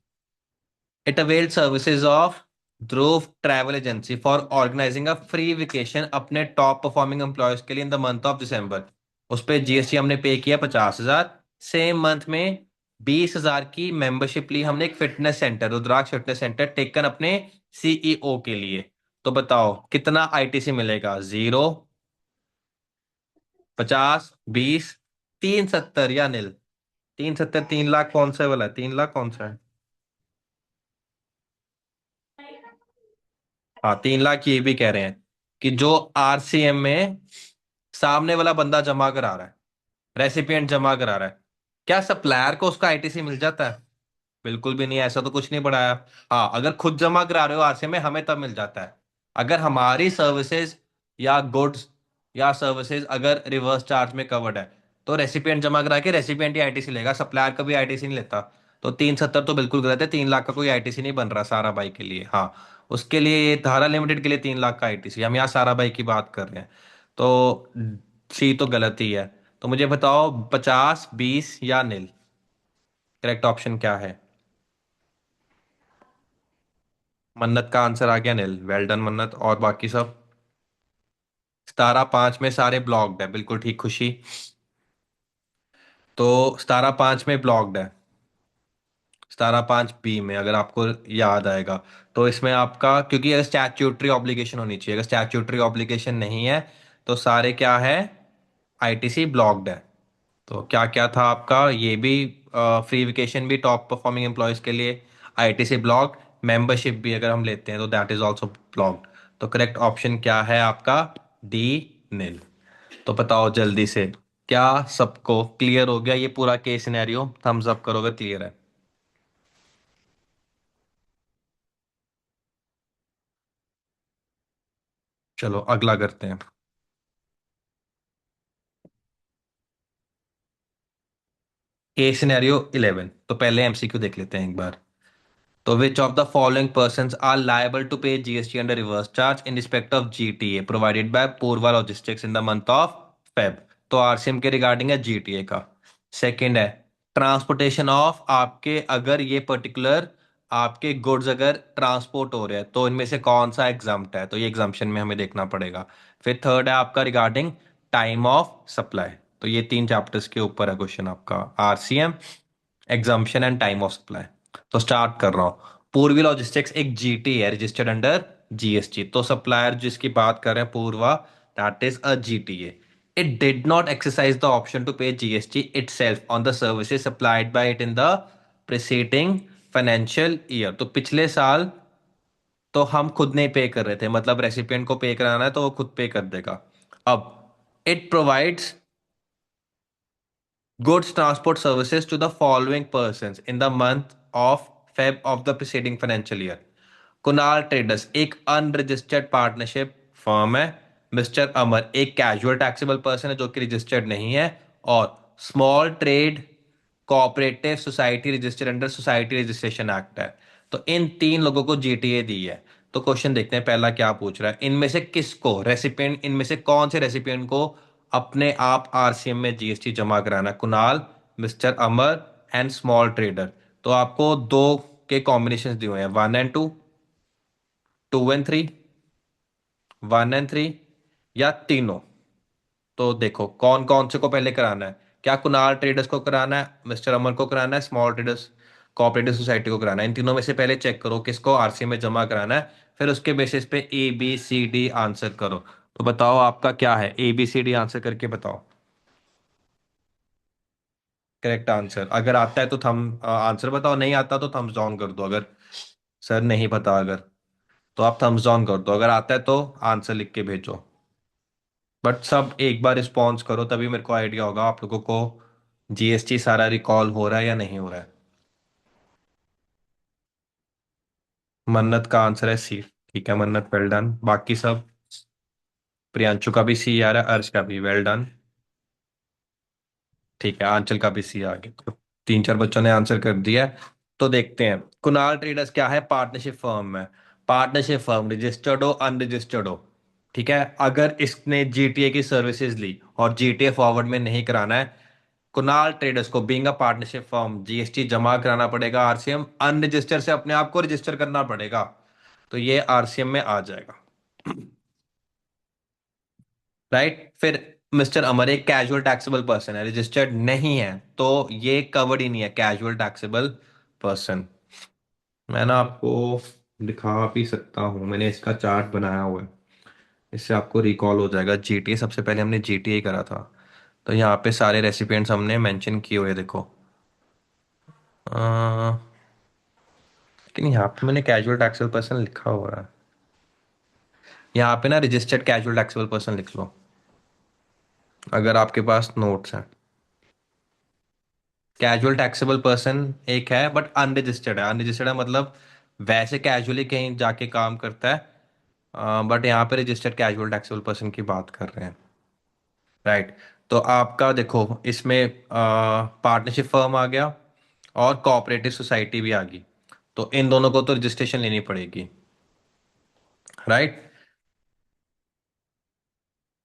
It availed services of Dhruv travel agency for organising a free vacation अपने टॉप परफॉर्मिंग एम्प्लॉयज के लिए in the month of December. उस पे जीएसटी हमने पे किया 50,000। सेम मंथ में 20,000 की मेंबरशिप ली हमने एक फिटनेस सेंटर, रुद्राक्ष फिटनेस सेंटर, टेकन अपने सीईओ के लिए। तो बताओ कितना आईटीसी मिलेगा? 0, 50, 20, 370 या नील? 370, 3 लाख कौन सा वाला है? 3 लाख कौन सा है? हाँ, 3 लाख ये भी कह रहे हैं कि जो आरसीएम में सामने वाला बंदा जमा करा रहा है, रेसिपिएंट जमा करा रहा है, क्या सप्लायर को उसका आईटीसी मिल जाता है? बिल्कुल भी नहीं, ऐसा तो कुछ नहीं बढ़ाया। हाँ, अगर खुद जमा करा रहे हो आरसीएम में, हमें तब मिल जाता है। अगर हमारी सर्विसेज या गुड्स या सर्विसेज अगर रिवर्स चार्ज में कवर्ड है, तो रेसिपिएंट जमा करा के रेसिपिएंट ही आईटीसी लेगा, सप्लायर कभी आईटीसी नहीं लेता। तो 370 तो बिल्कुल गलत है, 3 लाख का कोई आईटीसी नहीं बन रहा सारा बाई के लिए। हाँ, उसके लिए ये धारा लिमिटेड के लिए 3 लाख का आईटीसी, हम यहाँ सारा बाई की बात कर रहे हैं। तो सी तो गलत ही है। तो मुझे बताओ 50, 20 या नील, करेक्ट ऑप्शन क्या है? मन्नत का आंसर आ गया नील, वेल डन मन्नत। और बाकी सब? 17, 5 में सारे ब्लॉक्ड है, बिल्कुल ठीक खुशी। तो 17, 5 में ब्लॉक्ड है। 17, 5 बी में अगर आपको याद आएगा, तो इसमें आपका, क्योंकि अगर स्टैट्यूटरी ऑब्लिगेशन होनी चाहिए, अगर स्टैट्यूटरी ऑब्लिगेशन नहीं है, तो सारे क्या है? आईटीसी ब्लॉक्ड है। तो क्या क्या था आपका? ये भी फ्री वेकेशन भी टॉप परफॉर्मिंग एम्प्लॉयज के लिए, आईटीसी ब्लॉक्ड, मेंबरशिप भी अगर हम लेते हैं तो दैट इज आल्सो ब्लॉक्ड। तो करेक्ट ऑप्शन क्या है आपका? डी, नील। तो बताओ जल्दी से, क्या सबको क्लियर हो गया ये पूरा केस सिनेरियो? थम्स अप करो अगर क्लियर है। चलो अगला करते हैं। केस सिनेरियो 11, तो पहले एमसीक्यू देख लेते हैं एक बार। तो which of the following persons are liable to pay GST under reverse charge in respect of GTA provided by Purva logistics in the month of Feb? तो आरसीएम के रिगार्डिंग है, जीटीए का। सेकंड है ट्रांसपोर्टेशन ऑफ, आपके अगर ये पर्टिकुलर आपके गुड्स अगर ट्रांसपोर्ट हो रहे हैं तो इनमें से कौन सा एग्जाम्प्ट है? तो ये एग्जाम्पशन में हमें देखना पड़ेगा। फिर थर्ड है आपका रिगार्डिंग टाइम ऑफ सप्लाई। तो ये 3 चैप्टर्स के ऊपर है क्वेश्चन आपका, RCM, exemption and time of supply. तो स्टार्ट कर रहा हूँ। पूर्वी लॉजिस्टिक्स एक जीटी है, रजिस्टर्ड अंडर जीएसटी। तो सप्लायर जिसकी बात कर रहे हैं Purva, that is a GTA. It did not exercise the option to pay GST itself on the services supplied by it in the preceding financial year. तो पिछले साल तो हम खुद नहीं पे कर रहे थे, मतलब रेसिपिएंट को पे कराना है तो वो खुद पे कर देगा। अब it provides goods transport services to the following persons in the month of Feb of the preceding financial year. Kunal traders एक अनरजिस्टर्ड पार्टनरशिप फर्म है। मिस्टर अमर एक कैजुअल टैक्सेबल पर्सन है जो कि रजिस्टर्ड नहीं है। और small trade cooperative society registered under society registration act है। तो इन 3 लोगों को जीटीए दी है। तो क्वेश्चन देखते हैं पहला क्या पूछ रहा है, इनमें से किसको रेसिपिएंट, इनमें से कौन से रेसिपिएंट को अपने आप आरसीएम में जीएसटी जमा कराना? Kunal, mister Amar and small trader. तो आपको दो के कॉम्बिनेशन दिए हुए हैं, 1 एंड 2, 2 एंड 3, 1 एंड 3, या तीनों। तो देखो कौन कौन से को पहले कराना है। क्या कुणाल ट्रेडर्स को कराना है, मिस्टर अमर को कराना है, स्मॉल ट्रेडर्स कोऑपरेटिव सोसाइटी को कराना है? इन तीनों में से पहले चेक करो किसको आरसी में जमा कराना है, फिर उसके बेसिस पे A B C D answer करो। तो बताओ आपका क्या है, A B C D answer करके बताओ। करेक्ट आंसर, अगर आता है तो थम आंसर बताओ, नहीं आता तो थम्स डाउन कर दो। अगर सर नहीं पता अगर, तो आप थम्स डाउन कर दो, अगर आता है तो आंसर लिख के भेजो। बट सब एक बार रिस्पॉन्स करो, तभी मेरे को आइडिया होगा आप लोगों को जीएसटी सारा रिकॉल हो रहा है या नहीं हो रहा है। मन्नत का आंसर है सी। ठीक है मन्नत, वेल डन। बाकी सब? प्रियांशु का भी सी आ रहा है, अर्श का भी, वेल डन। ठीक है, आंचल का भी सी आ गया। तो 3, 4 बच्चों ने आंसर कर दिया है। तो देखते हैं कुणाल ट्रेडर्स क्या है, पार्टनरशिप फर्म है। पार्टनरशिप फर्म रजिस्टर्ड हो अनरजिस्टर्ड हो, ठीक है, अगर इसने जीटीए की सर्विसेज ली और जीटीए फॉरवर्ड में नहीं कराना है, कुणाल ट्रेडर्स को being a partnership firm GST जमा कराना पड़ेगा आरसीएम, अनरजिस्टर्ड से अपने आप को रजिस्टर करना पड़ेगा। तो ये आरसीएम में आ जाएगा। राइट। फिर मिस्टर अमर एक कैजुअल टैक्सेबल पर्सन है, रजिस्टर्ड नहीं है, तो ये कवर्ड ही नहीं है कैजुअल टैक्सेबल पर्सन। मैं ना आपको दिखा भी सकता हूँ, मैंने इसका चार्ट बनाया हुआ है, इससे आपको रिकॉल हो जाएगा। जीटीए सबसे पहले हमने जीटीए करा था, तो यहाँ पे सारे रेसिपिएंट्स हमने मेंशन किए हुए हैं, देखो। लेकिन यहाँ पे मैंने कैजुअल टैक्सेबल पर्सन लिखा हुआ है, यहाँ पे ना रजिस्टर्ड कैजुअल टैक्सेबल पर्सन लिख लो अगर आपके पास नोट्स हैं। कैजुअल टैक्सेबल पर्सन एक है बट अनरजिस्टर्ड है, अनरजिस्टर्ड है मतलब वैसे कैजुअली कहीं जाके काम करता है, बट यहाँ पे रजिस्टर्ड कैजुअल टैक्सेबल पर्सन की बात कर रहे हैं। राइट। तो आपका देखो इसमें पार्टनरशिप फर्म आ गया और कोऑपरेटिव सोसाइटी भी आ गई, तो इन दोनों को तो रजिस्ट्रेशन लेनी पड़ेगी। Right.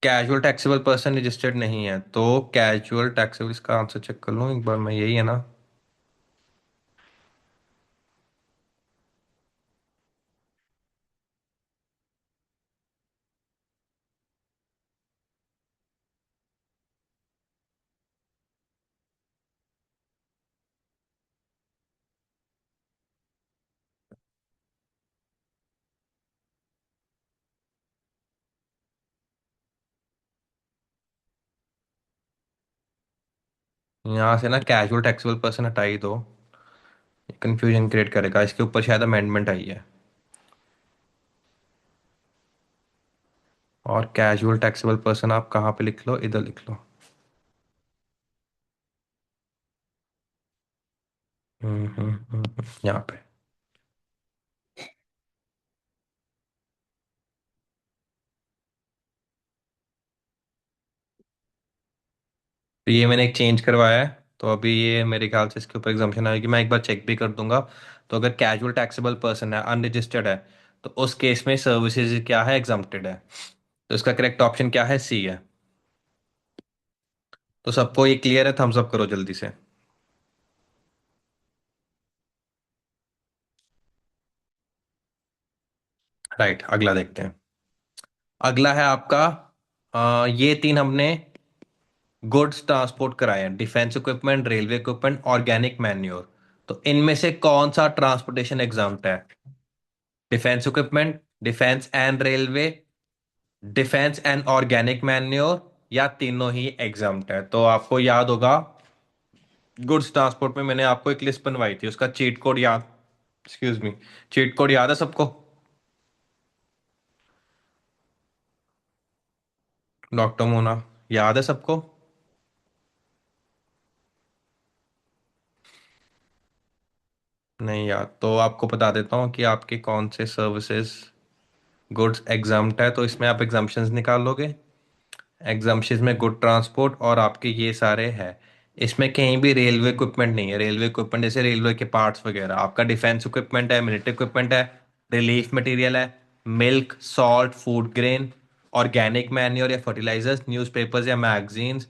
Casual taxable person registered नहीं है, तो कैजुअल टैक्सेबल, इसका आंसर चेक कर लूँ एक बार मैं, यही है ना। यहाँ से ना कैजुअल टैक्सेबल पर्सन हटा ही दो, कंफ्यूजन क्रिएट करेगा, इसके ऊपर शायद अमेंडमेंट आई है। और कैजुअल टैक्सेबल पर्सन आप कहाँ पे लिख लो, इधर लिख लो। यहाँ पे। तो ये मैंने एक चेंज करवाया है, तो अभी ये मेरे ख्याल से इसके ऊपर एग्जाम्पशन आएगी, मैं एक बार चेक भी कर दूंगा। तो अगर कैजुअल टैक्सेबल पर्सन है, अनरजिस्टर्ड है, तो उस केस में सर्विसेज क्या है, एग्जम्प्टेड है। तो इसका करेक्ट ऑप्शन क्या है, सी है। तो सबको ये क्लियर है, थम्स अप करो जल्दी से। राइट, अगला देखते हैं। अगला है आपका, ये तीन हमने गुड्स ट्रांसपोर्ट कराए हैं, defence equipment, railway equipment, organic manure. तो इनमें से कौन सा ट्रांसपोर्टेशन एग्जाम्प्ट है, defence equipment, defence and railway, defence and organic manure, या तीनों ही एग्जाम्प्ट है। तो आपको याद होगा गुड्स ट्रांसपोर्ट में मैंने आपको एक लिस्ट बनवाई थी, उसका चीट कोड याद, एक्सक्यूज मी, चीट कोड याद है सबको? डॉक्टर मोना, याद है सबको? नहीं याद तो आपको बता देता हूँ कि आपके कौन से सर्विसेज गुड्स एग्जाम्प्ट है, तो इसमें आप एग्जाम्पशंस निकाल लोगे। एग्जाम्पशंस में गुड ट्रांसपोर्ट और आपके ये सारे हैं, इसमें कहीं भी रेलवे इक्विपमेंट नहीं है। रेलवे इक्विपमेंट जैसे रेलवे के पार्ट्स वगैरह, आपका डिफेंस इक्विपमेंट है, मिलिट्री इक्विपमेंट है, रिलीफ मटेरियल है, milk, salt, food grain, organic manure या फर्टिलाइजर्स, न्यूज़पेपर्स या मैगजीन्स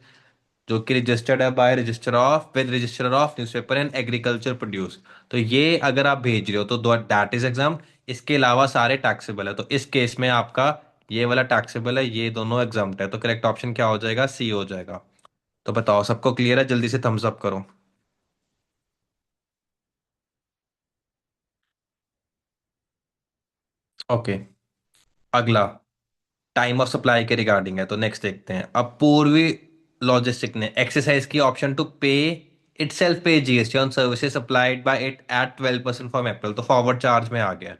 जो कि रजिस्टर्ड है by registrar of with registrar of newspaper and agriculture produce. तो ये अगर आप भेज रहे हो तो दैट इज एग्जाम। इसके अलावा सारे टैक्सेबल है, तो इस केस में आपका ये वाला टैक्सेबल है, ये दोनों एग्जाम्प्ट है, तो करेक्ट ऑप्शन क्या हो जाएगा, सी हो जाएगा। तो बताओ सबको क्लियर है, जल्दी से थम्स अप करो। ओके। अगला टाइम ऑफ सप्लाई के रिगार्डिंग है, तो नेक्स्ट देखते हैं। अब पूर्वी लॉजिस्टिक ने एक्सरसाइज की ऑप्शन टू पे itself पे GST on services supplied by it at 12% from April, तो फॉरवर्ड चार्ज में आ गया।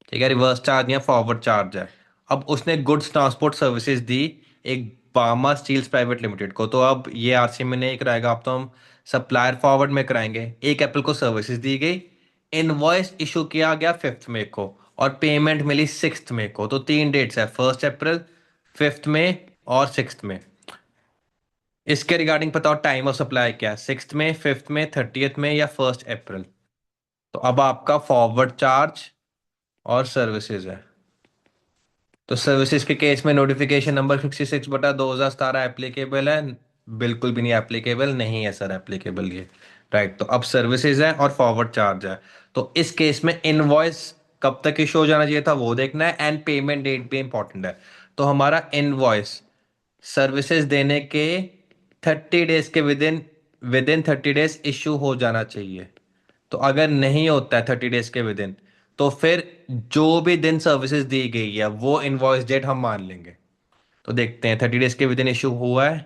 ठीक है, रिवर्स चार्ज या फॉरवर्ड चार्ज है। अब उसने गुड्स ट्रांसपोर्ट सर्विसेज दी एक बामा स्टील्स प्राइवेट लिमिटेड को, तो अब ये आरसी में नहीं कराएगा, अब तो हम सप्लायर फॉरवर्ड में कराएंगे। एक अप्रैल को सर्विसेज दी गई, इनवॉइस इशू किया गया 5 मई को, और पेमेंट मिली 6 मई को। तो तीन डेट्स है, 1 अप्रैल, 5 मई और 6 मई। इसके रिगार्डिंग बताओ टाइम ऑफ सप्लाई क्या है, 6 मई, 5 मई, 30th मई या 1 अप्रैल। तो अब आपका फॉरवर्ड चार्ज और सर्विसेज है। तो सर्विसेज के केस में नोटिफिकेशन नंबर 66/2017 एप्लीकेबल है? बिल्कुल भी नहीं एप्लीकेबल, नहीं है सर एप्लीकेबल ये। राइट, तो अब सर्विसेज है और फॉरवर्ड चार्ज है। तो इस केस में इनवॉइस कब तक इशू हो जाना चाहिए था वो देखना है, एंड पेमेंट डेट भी इंपॉर्टेंट है। तो हमारा इनवॉइस सर्विसेज देने के 30 डेज के विदिन विदिन 30 डेज इशू हो जाना चाहिए। तो अगर नहीं होता है 30 डेज के विद इन, तो फिर जो भी दिन सर्विसेज दी गई है वो इनवॉइस डेट हम मान लेंगे। तो देखते हैं 30 डेज के विद इन इशू हुआ है,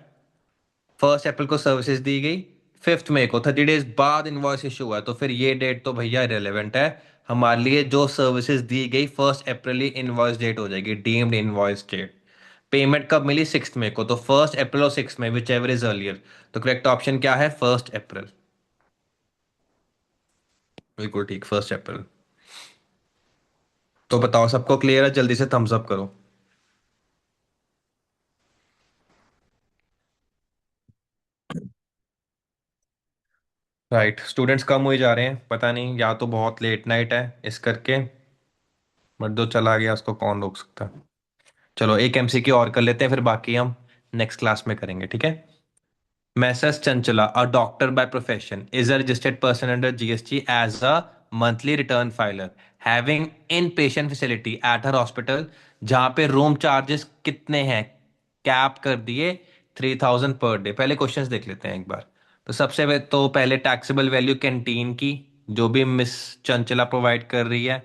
1 अप्रैल को सर्विसेज दी गई, 5 मई को 30 डेज बाद इनवॉइस इशू हुआ है, तो फिर ये डेट तो भैया रिलेवेंट है हमारे लिए। जो सर्विसेज दी गई 1 अप्रैल ही इनवॉइस डेट हो जाएगी, डीम्ड इनवॉइस डेट। पेमेंट कब मिली? 6 मई को, तो 1 अप्रैल और 6 मई विच एवर इज अर्लियर। तो करेक्ट ऑप्शन क्या है? 1 अप्रैल। बिल्कुल ठीक, 1 अप्रैल। तो बताओ सबको क्लियर है? जल्दी से थम्स अप करो। राइट, स्टूडेंट्स कम हुए जा रहे हैं, पता नहीं या तो बहुत लेट नाइट है इस करके, बट जो चला गया उसको कौन रोक सकता है। चलो एक एमसीक्यू और कर लेते हैं, फिर बाकी हम नेक्स्ट क्लास में करेंगे, ठीक है। Mrs Chanchala, a doctor by profession, is a registered person under GST as a monthly return filer, having inpatient facility at her hospital, जहाँ पे रूम चार्जेस कितने हैं? कैप कर दिए 3000 पर डे। पहले क्वेश्चंस देख लेते हैं एक बार। तो तो पहले टैक्सेबल वैल्यू कैंटीन की, जो भी मिस चंचला प्रोवाइड कर रही है।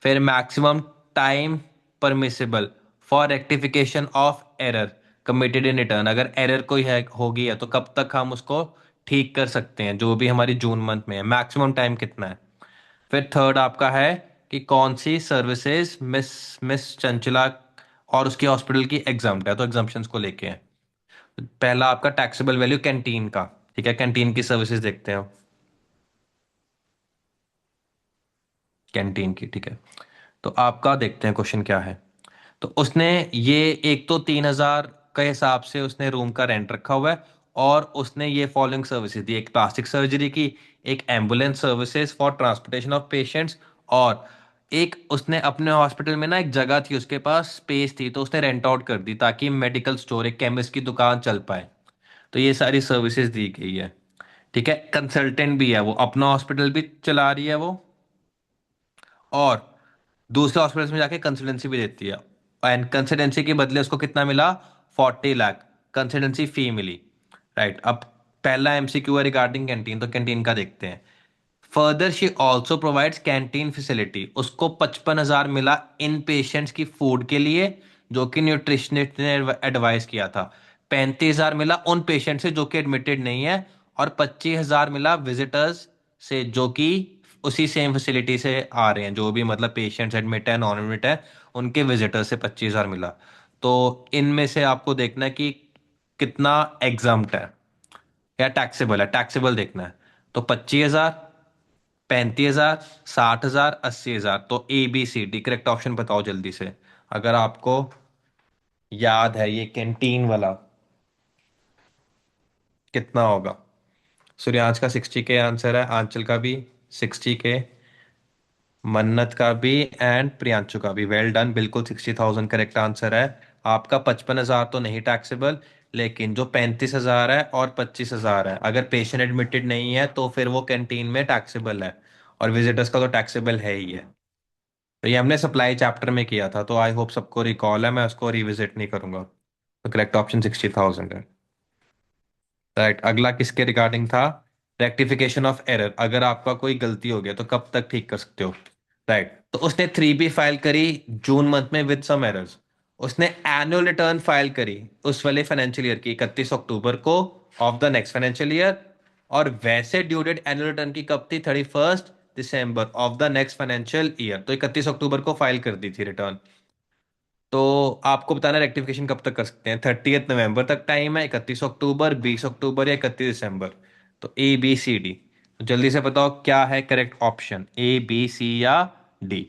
फिर maximum time permissible for rectification of error committed in return, अगर एरर कोई है होगी है तो कब तक हम उसको ठीक कर सकते हैं, जो भी हमारी जून मंथ में है, मैक्सिमम टाइम कितना है। फिर थर्ड आपका है कि कौन सी सर्विसेज मिस मिस चंचला और उसकी हॉस्पिटल की एग्जाम्प्ट है, तो एग्जाम्पशंस को लेके है। पहला आपका टैक्सेबल वैल्यू कैंटीन का, ठीक है, कैंटीन की सर्विसेज देखते हैं। कैंटीन की, ठीक है। तो आपका देखते हैं क्वेश्चन क्या है। तो उसने ये एक तो 3,000 के हिसाब से उसने रूम का रेंट रखा हुआ है, और उसने ये फॉलोइंग सर्विसेज दी: एक प्लास्टिक सर्जरी की, एक ambulance services for transportation of patients, और एक उसने अपने हॉस्पिटल में ना एक जगह थी, उसके पास स्पेस थी, तो उसने रेंट आउट कर दी ताकि मेडिकल स्टोर, एक केमिस्ट की दुकान चल पाए। तो ये सारी सर्विसेज दी गई है, ठीक है। कंसल्टेंट भी है, वो अपना हॉस्पिटल भी चला रही है वो, और दूसरे हॉस्पिटल्स में जाके कंसल्टेंसी भी देती है। एंड कंसल्टेंसी के बदले उसको कितना मिला? 40 लाख कंसल्टेंसी फी मिली। राइट, अब पहला एमसीक्यू है रिगार्डिंग कैंटीन, तो कैंटीन का देखते हैं। Further she also provides canteen facility, उसको 55,000 मिला इन पेशेंट्स की फूड के लिए, जो कि न्यूट्रिशनिस्ट ने एडवाइस किया था। 35,000 मिला उन पेशेंट से जो कि एडमिटेड नहीं है, और 25,000 मिला विजिटर्स से जो कि उसी सेम फैसिलिटी से आ रहे हैं, जो भी मतलब पेशेंट्स एडमिट है नॉन एडमिट है, उनके विजिटर्स से 25,000 मिला। तो इनमें से आपको देखना है कि कितना एग्जाम्प्ट है या टैक्सेबल है, टैक्सेबल देखना है। तो 25,000, 35,000, 60,000, 80,000, तो ABCD करेक्ट ऑप्शन बताओ जल्दी से, अगर आपको याद है ये कैंटीन वाला कितना होगा। सूर्यांश का 60K आंसर है, आंचल का भी 60K, मन्नत का भी एंड प्रियांशु का भी। वेल डन, बिल्कुल 60,000 करेक्ट आंसर है। आपका 55,000 तो नहीं टैक्सेबल, लेकिन जो 35,000 है और 25,000 है, अगर पेशेंट एडमिटेड नहीं है तो फिर वो कैंटीन में टैक्सेबल है, और विजिटर्स का तो टैक्सेबल है ही है। तो ये हमने सप्लाई चैप्टर में किया था, तो आई होप सबको रिकॉल है, मैं उसको रिविजिट नहीं करूंगा। तो करेक्ट ऑप्शन 60,000 है। राइट, अगला किसके रिगार्डिंग था? रेक्टिफिकेशन ऑफ एरर, अगर आपका कोई गलती हो गया तो कब तक ठीक कर सकते हो। राइट, तो उसने 3B फाइल करी जून मंथ में विद सम एरर्स। उसने एनुअल रिटर्न फाइल करी उस वाले फाइनेंशियल ईयर की 31 अक्टूबर को of the next financial year, और वैसे ड्यू डेट एनुअल रिटर्न की कब थी? 31 December of the next financial year, तो 31 अक्टूबर को फाइल कर दी थी रिटर्न। तो आपको बताना रेक्टिफिकेशन कब तक कर सकते हैं। 30 नवंबर तक टाइम है, 31 अक्टूबर, 20 अक्टूबर, या 31 दिसंबर। तो ABCD, तो जल्दी से बताओ क्या है correct option, A B C या D?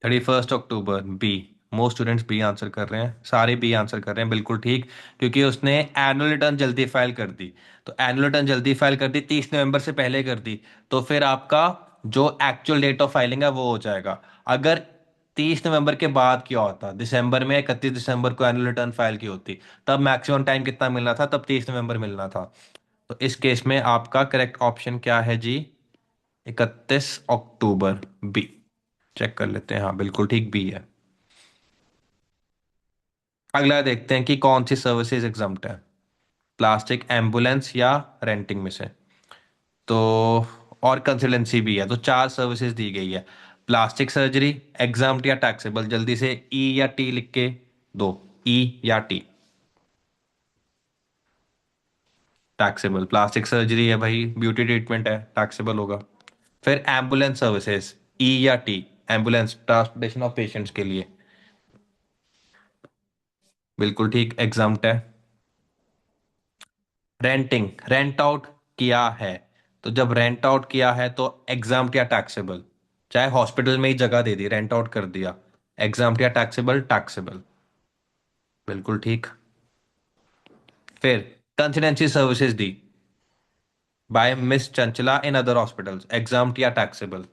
31 October, B. Most students B answer कर रहे हैं, सारे बी आंसर कर रहे हैं, बिल्कुल ठीक। क्योंकि उसने एनुअल रिटर्न जल्दी फाइल कर दी। तो एनुअल रिटर्न जल्दी फाइल कर दी, 30 नवंबर से पहले कर दी। तो फिर आपका जो एक्चुअल डेट ऑफ फाइलिंग है वो हो जाएगा। अगर 30 नवंबर के बाद क्या होता, दिसंबर में 31 दिसंबर को एनुअल रिटर्न फाइल की होती, तब मैक्सिमम टाइम कितना मिलना था, तब 30 नवंबर मिलना था। तो इस केस में आपका करेक्ट ऑप्शन क्या है जी? 31 अक्टूबर, बी। चेक कर लेते हैं, हाँ बिल्कुल ठीक, बी है। अगला देखते हैं कि कौन सी सर्विसेज एग्जम्प्ट है, प्लास्टिक, एम्बुलेंस या रेंटिंग में से। तो और कंसल्टेंसी भी है, तो चार सर्विसेज दी गई है। प्लास्टिक सर्जरी एग्जाम्प्ट या टैक्सेबल, जल्दी से ई या टी लिख के दो। ई या टी? टैक्सेबल, प्लास्टिक सर्जरी है भाई, ब्यूटी ट्रीटमेंट है, टैक्सेबल होगा। फिर एम्बुलेंस सर्विसेज, ई या T? Ambulance transportation of patients के लिए, बिल्कुल ठीक, एग्जाम्प्ट है। रेंटिंग, रेंट आउट किया है, तो जब रेंट आउट किया है तो एग्जाम्प्ट या टैक्सेबल। चाहे हॉस्पिटल में ही जगह दे दी, रेंट आउट कर दिया, एग्जाम्प्ट या टैक्सेबल? टैक्सेबल, बिल्कुल ठीक। फिर कंसल्टेंसी सर्विसेज दी by miss Chanchala in other hospitals, exempt या टैक्सेबल?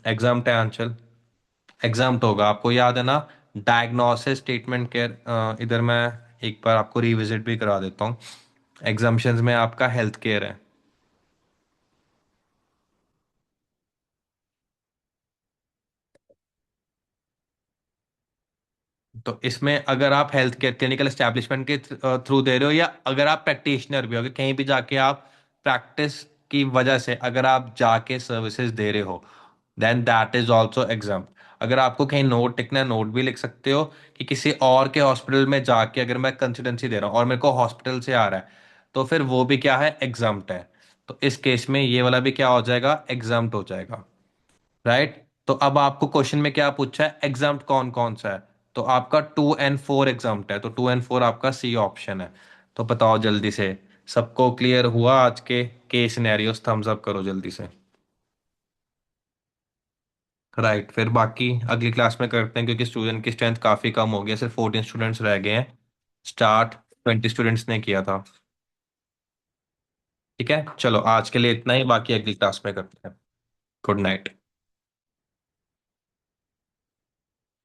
एग्जाम्प्ट है आंचल, एग्जाम्प्ट होगा, आपको याद है ना। डायग्नोसिस, ट्रीटमेंट, केयर, इधर मैं एक बार आपको रिविजिट भी करा देता हूँ। एग्जाम्पशंस में आपका हेल्थ केयर है। तो इसमें अगर आप हेल्थ केयर क्लिनिकल एस्टेब्लिशमेंट के थ्रू दे रहे हो, या अगर आप प्रैक्टिशनर भी हो, अगर कहीं भी जाके आप प्रैक्टिस की वजह से अगर आप जाके सर्विसेज दे रहे हो, then that is also exempt. अगर आपको कहीं नोट लिखना है, नोट भी लिख सकते हो कि किसी और के हॉस्पिटल में जाके अगर मैं कंसल्टेंसी दे रहा हूँ और मेरे को हॉस्पिटल से आ रहा है, तो फिर वो भी क्या है, एग्जाम्प्ट है। तो इस केस में ये वाला भी क्या हो जाएगा, एग्जाम्प्ट हो जाएगा। राइट। तो अब आपको क्वेश्चन में क्या पूछा है, एग्जाम्प्ट कौन कौन सा है? तो आपका 2 and 4 एग्जाम्प्ट है, तो 2 and 4 आपका सी ऑप्शन है। तो बताओ जल्दी से, सबको क्लियर हुआ आज के केस सिनेरियोस? थम्स अप करो जल्दी से। राइट, फिर बाकी अगली क्लास में करते हैं, क्योंकि स्टूडेंट की स्ट्रेंथ काफी कम हो गई है, सिर्फ 14 स्टूडेंट्स रह गए हैं। स्टार्ट 20 स्टूडेंट्स ने किया था। ठीक है, चलो आज के लिए इतना ही, बाकी अगली क्लास में करते हैं। Good night.